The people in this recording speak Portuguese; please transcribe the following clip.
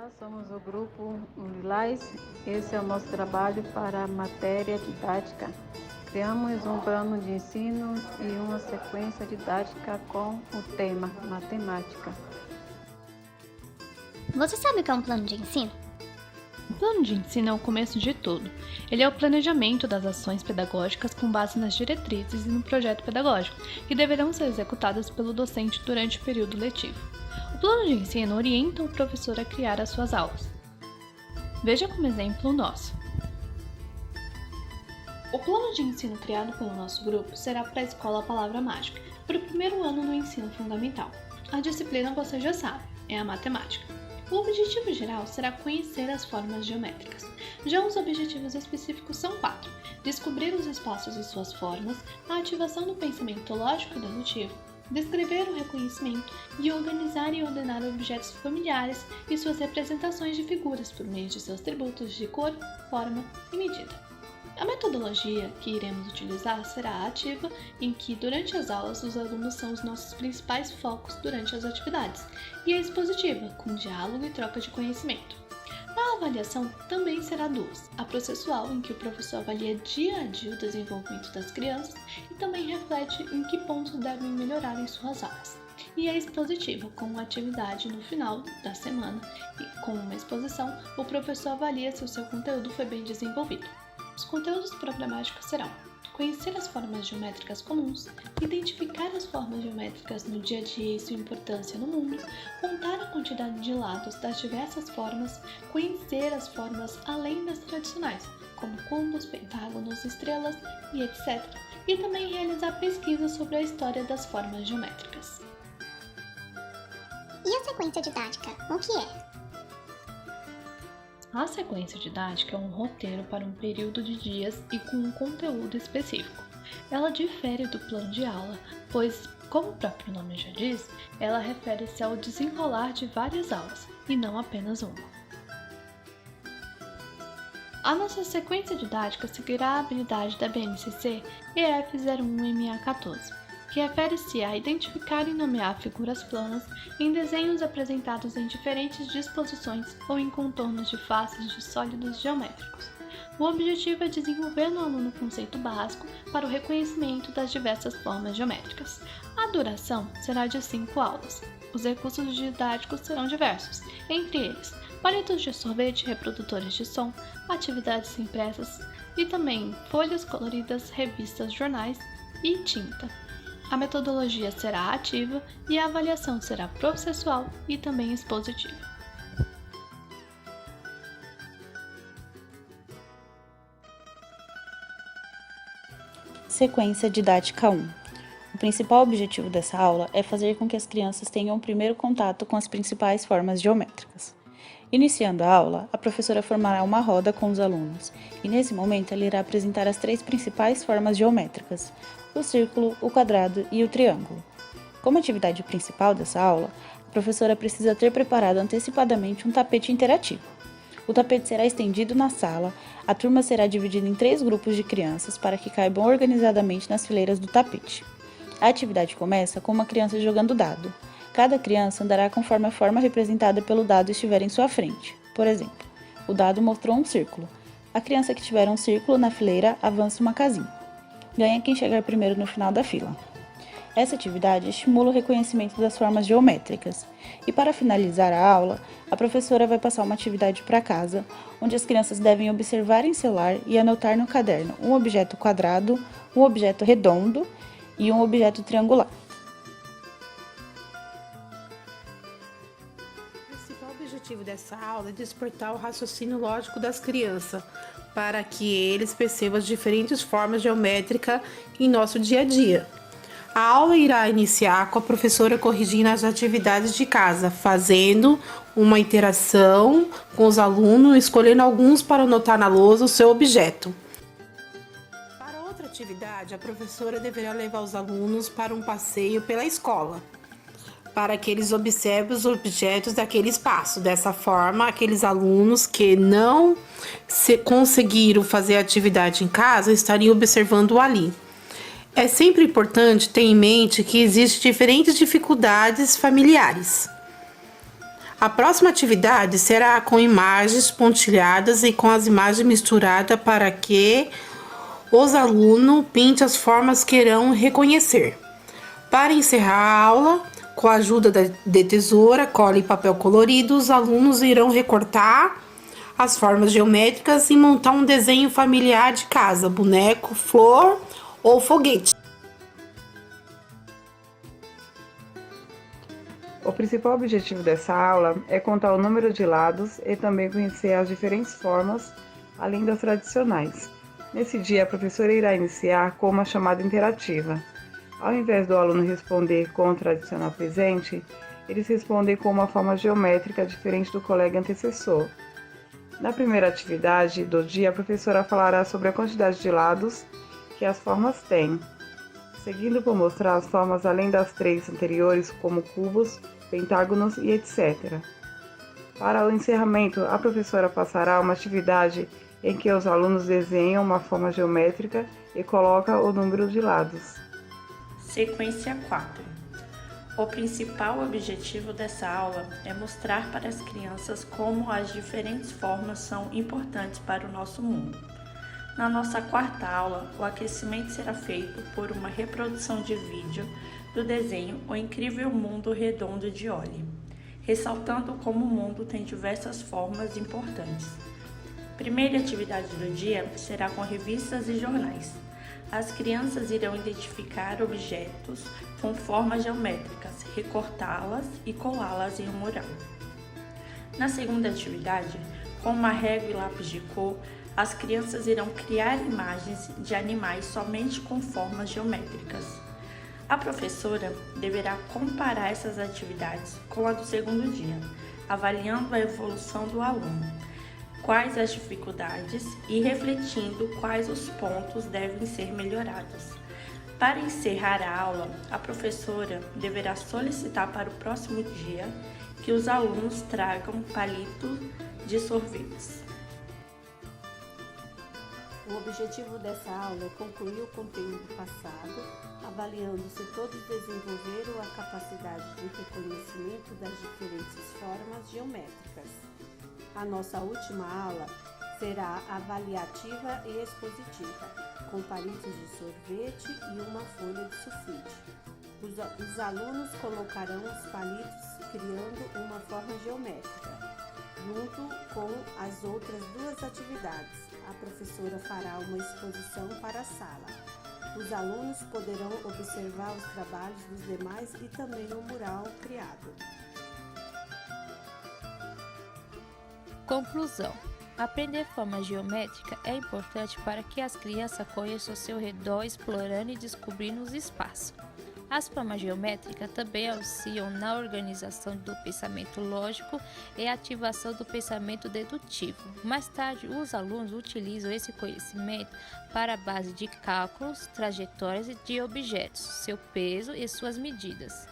Olá, somos o grupo Unilais. Esse é o nosso trabalho para a matéria didática. Criamos um plano de ensino e uma sequência didática com o tema matemática. Você sabe o que é um plano de ensino? O plano de ensino é o começo de tudo. Ele é o planejamento das ações pedagógicas com base nas diretrizes e no projeto pedagógico, que deverão ser executadas pelo docente durante o período letivo. O plano de ensino orienta o professor a criar as suas aulas. Veja como exemplo o nosso. O plano de ensino criado pelo nosso grupo será para a Escola Palavra Mágica, para o primeiro ano no ensino fundamental. A disciplina você já sabe, é a matemática. O objetivo geral será conhecer as formas geométricas. Já os objetivos específicos são 4: descobrir os espaços e suas formas, a ativação do pensamento lógico e dedutivo, descrever o reconhecimento e organizar e ordenar objetos familiares e suas representações de figuras por meio de seus atributos de cor, forma e medida. A metodologia que iremos utilizar será a ativa, em que durante as aulas os alunos são os nossos principais focos durante as atividades, e a expositiva, com diálogo e troca de conhecimento. A avaliação também será duas: a processual, em que o professor avalia dia a dia o desenvolvimento das crianças e também reflete em que pontos devem melhorar em suas aulas, e a expositiva, com uma atividade no final da semana e com uma exposição, o professor avalia se o seu conteúdo foi bem desenvolvido. Os conteúdos programáticos serão: conhecer as formas geométricas comuns, identificar as formas geométricas no dia a dia e sua importância no mundo, contar a quantidade de lados das diversas formas, conhecer as formas além das tradicionais, como cumbos, pentágonos, estrelas e etc., e também realizar pesquisas sobre a história das formas geométricas. E a sequência didática, o que é? A sequência didática é um roteiro para um período de dias e com um conteúdo específico. Ela difere do plano de aula, pois, como o próprio nome já diz, ela refere-se ao desenrolar de várias aulas, e não apenas uma. A nossa sequência didática seguirá a habilidade da BNCC EF01MA14, que refere-se a identificar e nomear figuras planas em desenhos apresentados em diferentes disposições ou em contornos de faces de sólidos geométricos. O objetivo é desenvolver no aluno o conceito básico para o reconhecimento das diversas formas geométricas. A duração será de 5 aulas. Os recursos didáticos serão diversos, entre eles palitos de sorvete, reprodutores de som, atividades impressas e também folhas coloridas, revistas, jornais e tinta. A metodologia será ativa e a avaliação será processual e também expositiva. Sequência didática 1. O principal objetivo dessa aula é fazer com que as crianças tenham o primeiro contato com as principais formas geométricas. Iniciando a aula, a professora formará uma roda com os alunos e nesse momento ela irá apresentar as 3 principais formas geométricas: o círculo, o quadrado e o triângulo. Como atividade principal dessa aula, a professora precisa ter preparado antecipadamente um tapete interativo. O tapete será estendido na sala, a turma será dividida em 3 grupos de crianças para que caibam organizadamente nas fileiras do tapete. A atividade começa com uma criança jogando dado. Cada criança andará conforme a forma representada pelo dado estiver em sua frente. Por exemplo, o dado mostrou um círculo. A criança que tiver um círculo na fileira avança uma casinha. Ganha quem chegar primeiro no final da fila. Essa atividade estimula o reconhecimento das formas geométricas. E para finalizar a aula, a professora vai passar uma atividade para casa, onde as crianças devem observar em seu lar e anotar no caderno um objeto quadrado, um objeto redondo e um objeto triangular. O principal objetivo dessa aula é despertar o raciocínio lógico das crianças, para que eles percebam as diferentes formas geométricas em nosso dia a dia. A aula irá iniciar com a professora corrigindo as atividades de casa, fazendo uma interação com os alunos, escolhendo alguns para anotar na lousa o seu objeto. Para outra atividade, a professora deverá levar os alunos para um passeio pela escola, para que eles observem os objetos daquele espaço. Dessa forma, aqueles alunos que não conseguiram fazer a atividade em casa estariam observando ali. É sempre importante ter em mente que existem diferentes dificuldades familiares. A próxima atividade será com imagens pontilhadas e com as imagens misturadas para que os alunos pintem as formas que irão reconhecer. Para encerrar a aula, com a ajuda de tesoura, cola e papel colorido, os alunos irão recortar as formas geométricas e montar um desenho familiar de casa, boneco, flor ou foguete. O principal objetivo dessa aula é contar o número de lados e também conhecer as diferentes formas, além das tradicionais. Nesse dia, a professora irá iniciar com uma chamada interativa. Ao invés do aluno responder com o tradicional presente, eles respondem com uma forma geométrica diferente do colega antecessor. Na primeira atividade do dia, a professora falará sobre a quantidade de lados que as formas têm, seguindo por mostrar as formas além das 3 anteriores, como cubos, pentágonos e etc. Para o encerramento, a professora passará uma atividade em que os alunos desenham uma forma geométrica e colocam o número de lados. Sequência 4. O principal objetivo dessa aula é mostrar para as crianças como as diferentes formas são importantes para o nosso mundo. Na nossa quarta aula, o aquecimento será feito por uma reprodução de vídeo do desenho O Incrível Mundo Redondo de Ollie, ressaltando como o mundo tem diversas formas importantes. Primeira atividade do dia será com revistas e jornais. As crianças irão identificar objetos com formas geométricas, recortá-las e colá-las em um mural. Na segunda atividade, com uma régua e lápis de cor, as crianças irão criar imagens de animais somente com formas geométricas. A professora deverá comparar essas atividades com a do segundo dia, avaliando a evolução do aluno, quais as dificuldades e refletindo quais os pontos devem ser melhorados. Para encerrar a aula, a professora deverá solicitar para o próximo dia que os alunos tragam palitos de sorvetes. O objetivo dessa aula é concluir o conteúdo passado, avaliando se todos desenvolveram a capacidade de reconhecimento das diferentes formas geométricas. A nossa última aula será avaliativa e expositiva, com palitos de sorvete e uma folha de sulfite. Os alunos colocarão os palitos criando uma forma geométrica, junto com as outras 2 atividades. A professora fará uma exposição para a sala. Os alunos poderão observar os trabalhos dos demais e também o mural criado. Conclusão. Aprender forma geométrica é importante para que as crianças conheçam o seu redor, explorando e descobrindo os espaços. As formas geométricas também auxiliam na organização do pensamento lógico e ativação do pensamento dedutivo. Mais tarde, os alunos utilizam esse conhecimento para a base de cálculos, trajetórias de objetos, seu peso e suas medidas.